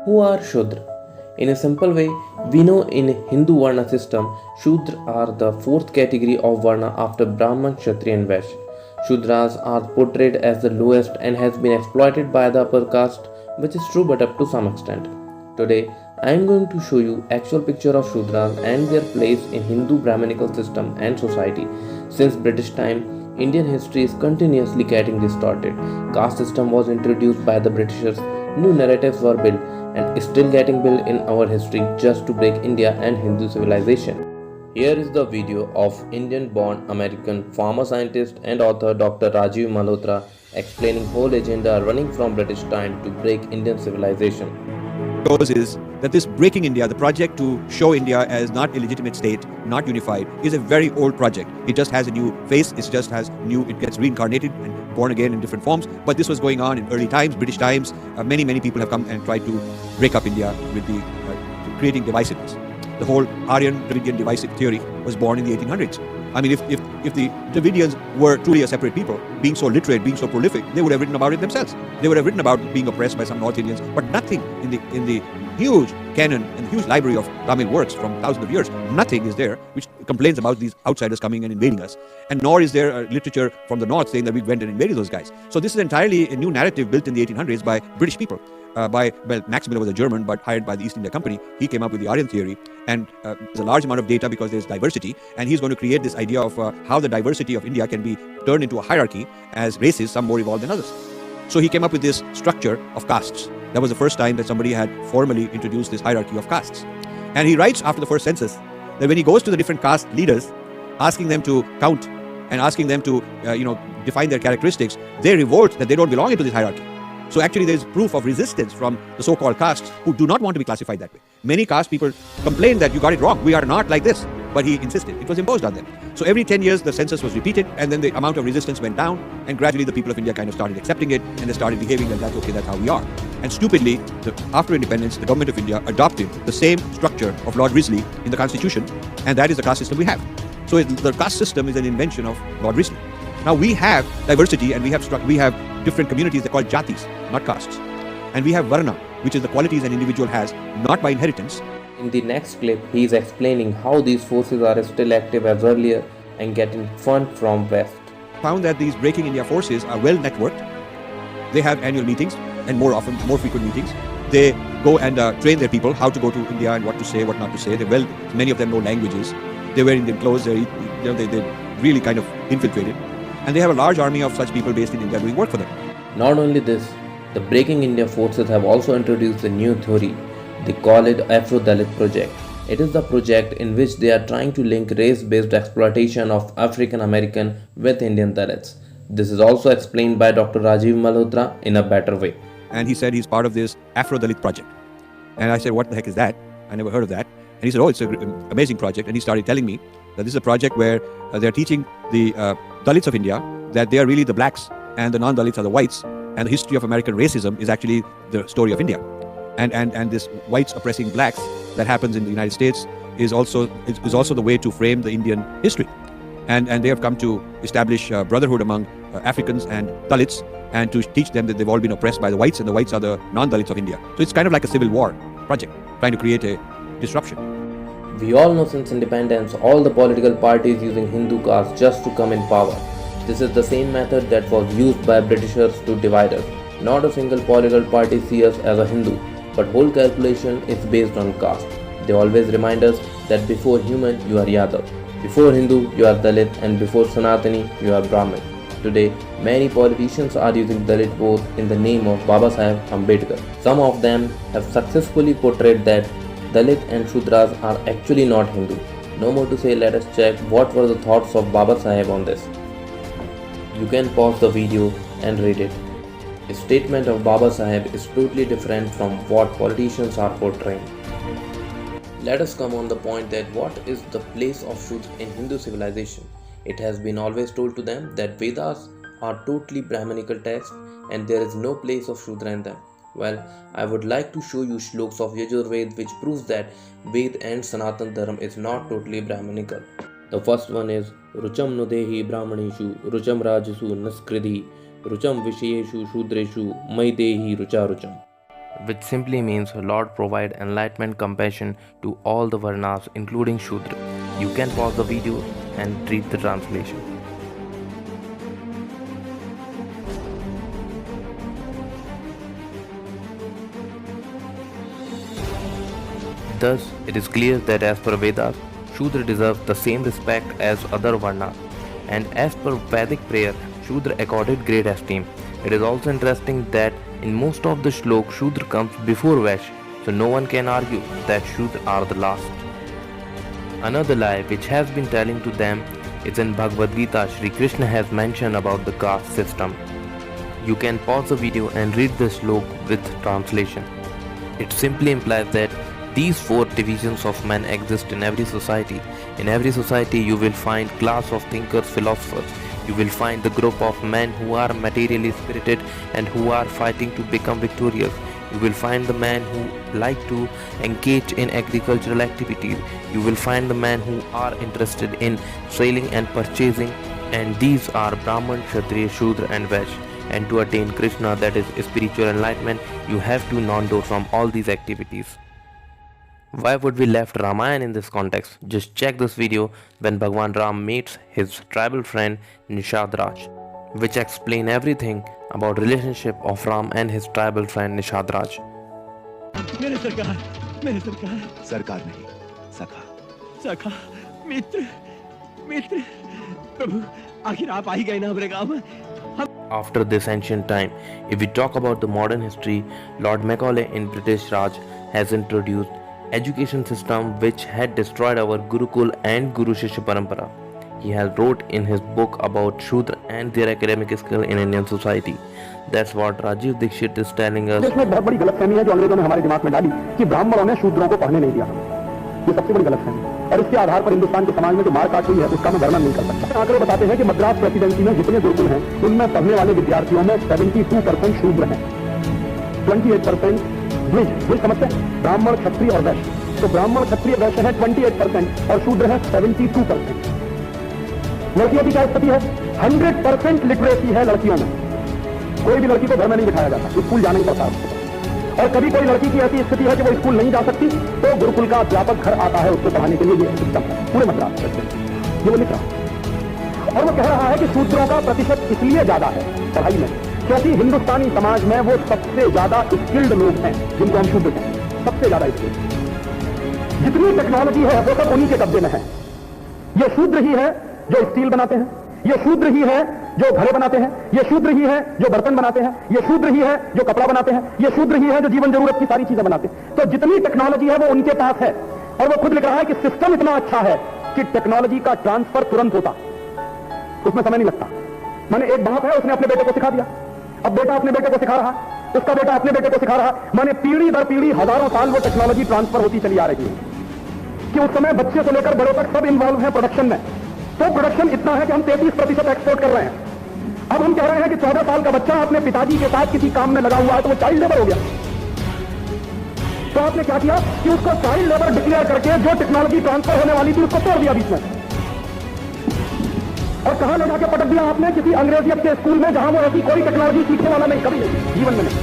Who are Shudra? In a simple way, we know in Hindu Varna system, Shudra are the fourth category of Varna after Brahman, Kshatriya and Vaishya. Shudras are portrayed as the lowest and has been exploited by the upper caste, which is true but up to some extent. Today, I am going to show you actual picture of Shudras and their place in Hindu Brahmanical system and society. Since British time, Indian history is continuously getting distorted. Caste system was introduced by the Britishers, new narratives were built and still getting built in our history just to break India and Hindu civilization. Here is the video of Indian-born American farmer scientist and author Dr. Rajiv Malhotra explaining whole agenda running from British time to break Indian civilization. Is that this breaking India, the project to show India as not a legitimate state, not unified, is a very old project. It just has a new face, it gets reincarnated and born again in different forms. But this was going on in early times, British times. Many people have come and tried to break up India with the creating divisiveness. The whole Aryan-Dravidian divisive theory was born in the 1800s. I mean, if the Dravidians were truly a separate people, being so literate, being so prolific, they would have written about it themselves. They would have written about being oppressed by some North Indians, but nothing in the huge canon and huge library of Tamil works from thousands of years, nothing is there which complains about these outsiders coming and invading us. And nor is there a literature from the North saying that we went and invaded those guys. So this is entirely a new narrative built in the 1800s by British people. Max Miller was a German, but hired by the East India Company. He came up with the Aryan theory, and there's a large amount of data because there's diversity, and he's going to create this idea of how the diversity of India can be turned into a hierarchy as races, some more evolved than others. So he came up with this structure of castes. That was the first time that somebody had formally introduced this hierarchy of castes. And he writes after the first census that when he goes to the different caste leaders, asking them to count and asking them to define their characteristics, they revolt that they don't belong into this hierarchy. So actually there is proof of resistance from the so-called castes who do not want to be classified that way. Many caste people complain that you got it wrong, we are not like this. But he insisted, it was imposed on them. So every 10 years the census was repeated, and then the amount of resistance went down, and gradually the people of India kind of started accepting it, and they started behaving like that's okay, that's how we are. And stupidly, after independence, the government of India adopted the same structure of Lord Risley in the constitution, and that is the caste system we have. So the caste system is an invention of Lord Risley. Now we have diversity, and we have different communities, they're called jatis, not castes. And we have varna, which is the qualities an individual has, not by inheritance. In the next clip, he is explaining how these forces are still active as earlier and getting fund from West. Found that these breaking India forces are well networked. They have annual meetings, and more frequent meetings. They go and train their people how to go to India and what to say, what not to say. Many of them know languages. They wear Indian clothes. They really kind of infiltrated. And they have a large army of such people based in India doing work for them. Not only this, the Breaking India forces have also introduced a new theory. They call it Afro-Dalit project. It is the project in which they are trying to link race-based exploitation of African American with Indian Dalits. This is also explained by Dr. Rajiv Malhotra in a better way. And he said he's part of this Afro-Dalit project. And I said, what the heck is that? I never heard of that. And he said, oh, it's an amazing project. And he started telling me that this is a project where they're teaching the Dalits of India that they are really the blacks and the non-Dalits are the whites. And the history of American racism is actually the story of India. And this whites oppressing blacks that happens in the United States is also the way to frame the Indian history. And they have come to establish brotherhood among Africans and Dalits, and to teach them that they've all been oppressed by the whites, and the whites are the non-Dalits of India. So it's kind of like a civil war project, trying to create a disruption. We all know since independence, all the political parties using Hindu caste just to come in power. This is the same method that was used by Britishers to divide us. Not a single political party sees us as a Hindu, but whole calculation is based on caste. They always remind us that before human, you are Yadav. Before Hindu, you are Dalit, and before Sanatani, you are Brahmin. Today, many politicians are using Dalit vote in the name of Baba Saheb Ambedkar. Some of them have successfully portrayed that Dalit and Shudras are actually not Hindu. No more to say, let us check what were the thoughts of Baba Saheb on this. You can pause the video and read it. The statement of Baba Saheb is totally different from what politicians are portraying. Let us come on the point that what is the place of Shudra in Hindu civilization? It has been always told to them that Vedas are totally Brahmanical texts and there is no place of Shudra in them. Well, I would like to show you shlokas of Yajurved which proves that Ved and Sanatan Dharma is not totally Brahmanical. The first one is Rucham Nudehi Brahmanishu Rucham Rajasu Naskridhi Rucham Vishayeshu Shudreshu Maidehi Rucha Rucham. which simply means Lord provide enlightenment compassion to all the Varnas including Shudra. You can pause the video and read the translation. Thus, it is clear that as per Vedas, Shudra deserves the same respect as other Varnas, and as per Vedic prayer, Shudra accorded great esteem. It is also interesting that in most of the shlok, Shudra comes before Vaishya, so no one can argue that Shudra are the last. Another lie which has been telling to them is in Bhagavad Gita, Shri Krishna has mentioned about the caste system. You can pause the video and read the shlok with translation. It simply implies that these four divisions of men exist in every society. In every society you will find class of thinkers, philosophers. You will find the group of men who are materially spirited and who are fighting to become victorious. You will find the men who like to engage in agricultural activities. You will find the men who are interested in selling and purchasing, and these are Brahman, Kshatriya, Shudra and Vaishya. And to attain Krishna, that is spiritual enlightenment, you have to non-do from all these activities. Why would we left Ramayana in this context? Just check this video when Bhagwan Ram meets his tribal friend Nishad Raj, which explain everything about relationship of Ram and his tribal friend Nishad Raj. मेरे सरकार सरकार नहीं, सखा। सखा मित्र मित्र प्रभु आखिर आप आ ही गए ना हमारे गांव में। After this ancient time, if we talk about the modern history, Lord Macaulay in British Raj has introduced education system which had destroyed our Gurukul and Guru Shishya Parampara. He has wrote in his book about Shudra and their academic skill in Indian society. That's what Rajiv Dixit is telling us. इसमें बहुत बड़ी गलतफहमी है जो अंग्रेजों ने हमारे दिमाग में डाली कि ब्राह्मणों ने शूद्रों को पढ़ने नहीं दिया। ये सबसे बड़ी गलतफहमी और इसके आधार पर हिंदुस्तान के समाज में जो मार काट हुई है उसका मैं वर्णन नहीं कर सकता। आंकड़े बताते हैं कि मद्रास प्रेसिडेंसी में जितने गुरुकुल हैं उनमें पढ़ने वाले विद्यार्थियों में 72% शूद्र हैं, 28% द्विज समझते हैं, ब्राह्मण क्षत्रिय और वैश्य। तो ब्राह्मण क्षत्रिय वैश्य है 28% और शूद्र है 72%। लड़कियों की क्या स्थिति है? 100% लिटरेसी है लड़कियों में। कोई भी लड़की को घर में नहीं बिठाया जाता, स्कूल जाना ही पड़ता है। और कभी कोई लड़की की ऐसी स्थिति है कि वो स्कूल नहीं जा सकती तो गुरुकुल का अध्यापक घर आता है उसको पढ़ाने के लिए। ये सिस्टम है पूरे मद्रास ये वो लिख रहा है। और वो कह रहा है कि शूद्रों का प्रतिशत इसलिए ज्यादा है पढ़ाई में क्योंकि हिंदुस्तानी समाज में वो सबसे ज्यादा स्किल्ड लोग हैं जिनको हम शूद्र कहते हैं, सबसे ज्यादा स्किल्ड। जितनी टेक्नोलॉजी है वो सब उन्हीं के कब्जे में है। ये शूद्र ही है जो स्टील बनाते हैं, ये शूद्र ही है जो घड़े बनाते हैं, ये शूद्र ही है जो बर्तन बनाते हैं, ये शूद्र ही है जो कपड़ा बनाते हैं, ये शूद्र ही है जो जीवन जरूरत की सारी चीजें बनाते हैं। तो जितनी टेक्नोलॉजी है वो उनके पास है और वो खुद लिख रहा है कि सिस्टम इतना अच्छा है कि टेक्नोलॉजी का ट्रांसफर तुरंत होता, उसमें समय नहीं लगता। माने एक बाप है उसने अपने बेटे को सिखा दिया, अब बेटा अपने बेटे को सिखा रहा, उसका बेटा अपने बेटे को सिखा रहा, माने पीढ़ी दर पीढ़ी हजारों साल वो टेक्नोलॉजी ट्रांसफर होती चली आ रही है कि उस समय बच्चे से लेकर बड़ों तक सब इन्वॉल्व है प्रोडक्शन में। तो प्रोडक्शन इतना है कि हम 33% एक्सपोर्ट कर रहे हैं। अब हम कह रहे हैं कि 14 साल का बच्चा अपने पिताजी के साथ किसी काम में लगा हुआ है तो वो चाइल्ड लेबर हो गया। तो आपने क्या किया कि उसको चाइल्ड लेबर डिक्लेयर करके जो टेक्नोलॉजी ट्रांसफर होने वाली थी उसको तोड़ दिया बीच में। और कहां ले जाके पटक दिया आपने? किसी अंग्रेजियत के स्कूल में जहां वो ऐसी कोई टेक्नोलॉजी सीखने वाला नहीं, कभी नहीं जीवन में नहीं।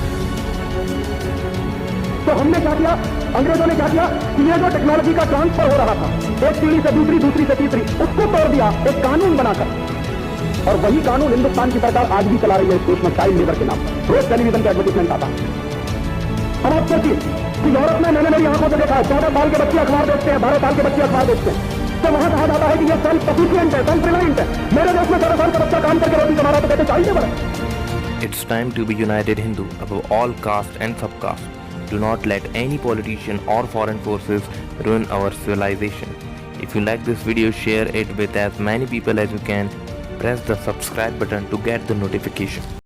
तो हमने क्या किया, अंग्रेजों ने क्या किया कि ये जो टेक्नोलॉजी का ट्रांसफर हो रहा था एक पीढ़ी से दूसरी, दूसरी से तीसरी, उसको तोड़ दिया एक कानून बनाकर। और वही कानून हिंदुस्तान की सरकार आज भी चला रही है इस देश में चाइल्ड लेबर के नाम पर। रोज टेलीविजन का एडवर्टाइजमेंट आता है। अब आप सोचिए कि यूरोप में मैंने मेरी आंखों से देखा है 14 साल के बच्चे अखबार देखते हैं, 12 साल के बच्चे अखबार देखते हैं, तो वहां कहा जाता है कि ये सेल्फ सफिशिएंट है, सेल्फ रिलायंट है। मेरे देश में 14 साल का बच्चा काम करके रोटी कमा रहा तो कहते चाइल्ड लेबर है। It's time to be united Hindu above all caste and subcaste. Do not let any politician or foreign forces ruin our civilization. If you like this video, share it with as many people as you can. Press the subscribe button to get the notification.